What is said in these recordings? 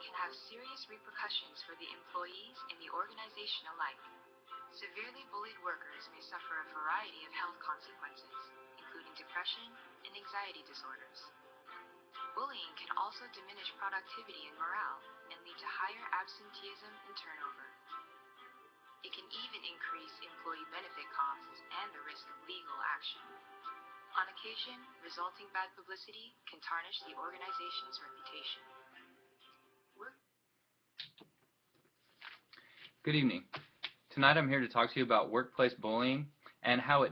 can have serious repercussions for the employees and the organization alike. Severely bullied workers may suffer a variety of health consequences, including depression and anxiety disorders. Bullying can also diminish productivity and morale and lead to higher absenteeism and turnover. It can even increase employee benefit costs and the risk of legal action. On occasion, resulting bad publicity can tarnish the organization's reputation. Good evening. Tonight I'm here to talk to you about workplace bullying and how it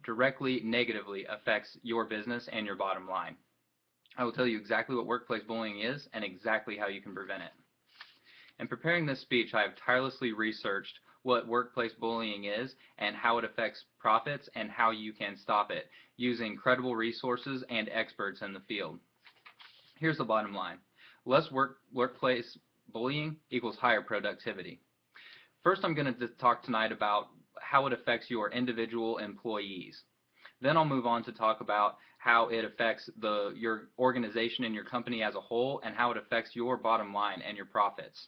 directly negatively affects your business and your bottom line. I will tell you exactly what workplace bullying is and exactly how you can prevent it. In preparing this speech, I have tirelessly researched what workplace bullying is and how it affects profits and how you can stop it using credible resources and experts in the field. Here's the bottom line. Less workplace bullying equals higher productivity. First, I'm going to talk tonight about how it affects your individual employees. Then I'll move on to talk about how it affects your organization and your company as a whole and how it affects your bottom line and your profits.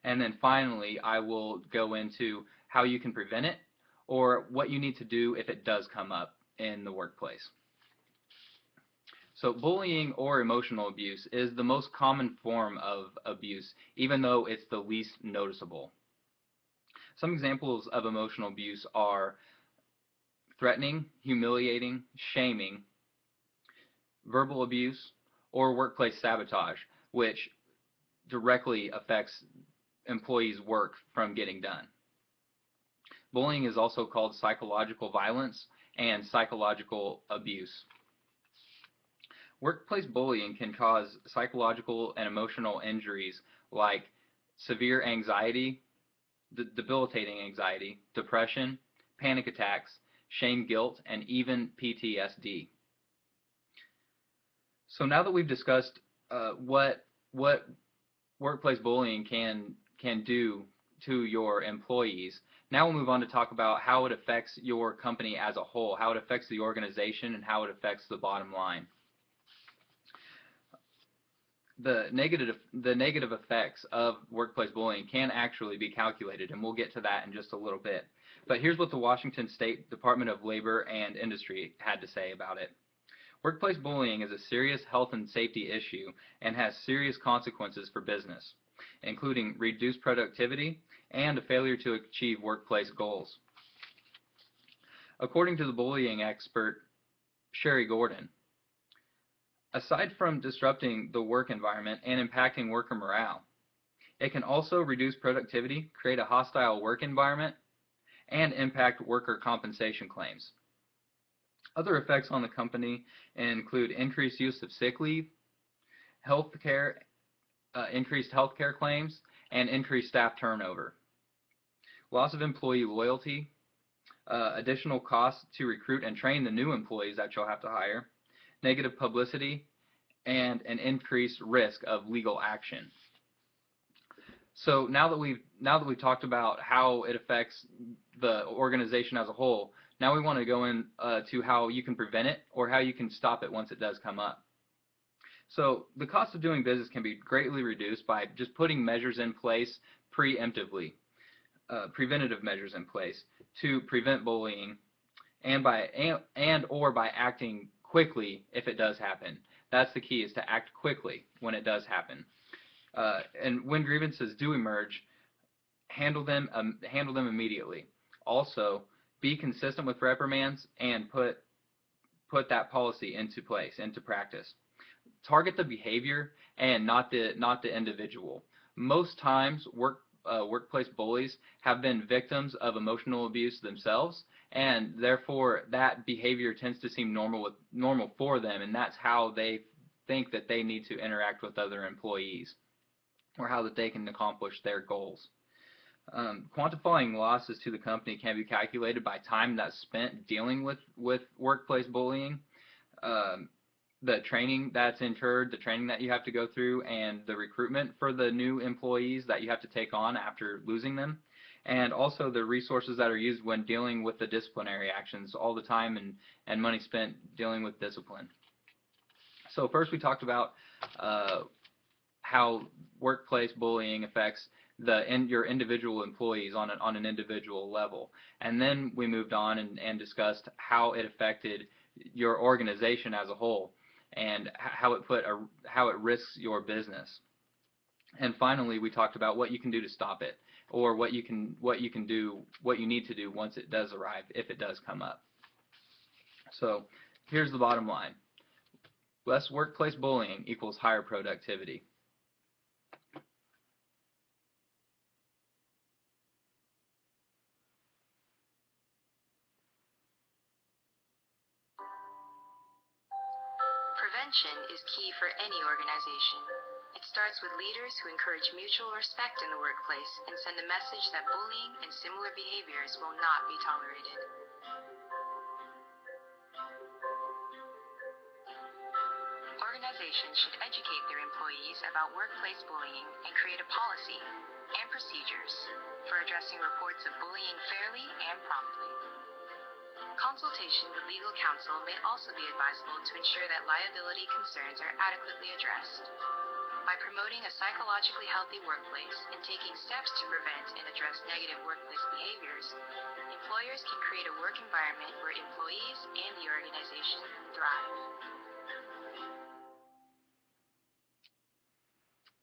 And then finally, I will go into how you can prevent it or what you need to do if it does come up in the workplace. So bullying or emotional abuse is the most common form of abuse, even though it's the least noticeable. Some examples of emotional abuse are threatening, humiliating, shaming, verbal abuse, or workplace sabotage, which directly affects employees' work from getting done. Bullying is also called psychological violence and psychological abuse. Workplace bullying can cause psychological and emotional injuries like severe anxiety, debilitating anxiety, depression, panic attacks, shame, guilt, and even PTSD. So now that we've discussed what workplace bullying can do to your employees, now we'll move on to talk about how it affects your company as a whole, how it affects the organization, and how it affects the bottom line. The negative effects of workplace bullying can actually be calculated, and we'll get to that in just a little bit. But here's what the Washington State Department of Labor and Industry had to say about it. Workplace bullying is a serious health and safety issue and has serious consequences for business, including reduced productivity and a failure to achieve workplace goals. According to the bullying expert Sherry Gordon, aside from disrupting the work environment and impacting worker morale, it can also reduce productivity, create a hostile work environment, and impact worker compensation claims. Other effects on the company include increased use of sick leave, increased healthcare claims, and increased staff turnover. Loss of employee loyalty, additional costs to recruit and train the new employees that you'll have to hire, negative publicity, and an increased risk of legal action. So now that we've talked about how it affects the organization as a whole, now we want to go into how you can prevent it or how you can stop it once it does come up. So the cost of doing business can be greatly reduced by just putting measures in place preemptively, preventative measures in place to prevent bullying, and by acting quickly if it does happen. That's the key, is to act quickly when it does happen. And when grievances do emerge, handle them immediately. Also, be consistent with reprimands and put that policy into place, into practice. Target the behavior and not the individual. Most times, workplace bullies have been victims of emotional abuse themselves, and therefore that behavior tends to seem normal for them, and that's how they think that they need to interact with other employees, or how that they can accomplish their goals. Quantifying losses to the company can be calculated by time that's spent dealing with workplace bullying, the training that's incurred, the training that you have to go through, and the recruitment for the new employees that you have to take on after losing them, and also the resources that are used when dealing with the disciplinary actions, all the time and money spent dealing with discipline. So first we talked about how workplace bullying affects your individual employees on an individual level. And then we moved on and discussed how it affected your organization as a whole and how it risks your business. And finally, we talked about what you can do to stop it, or what you need to do once it does arrive, if it does come up. So here's the bottom line. Less workplace bullying equals higher productivity. Prevention is key for any organization. It starts with leaders who encourage mutual respect in the workplace and send a message that bullying and similar behaviors will not be tolerated. Organizations should educate their employees about workplace bullying and create a policy and procedures for addressing reports of bullying fairly and promptly. Consultation with legal counsel may also be advisable to ensure that liability concerns are adequately addressed. By promoting a psychologically healthy workplace and taking steps to prevent and address negative workplace behaviors, employers can create a work environment where employees and the organization thrive.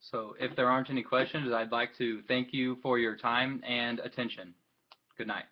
So if there aren't any questions, I'd like to thank you for your time and attention. Good night.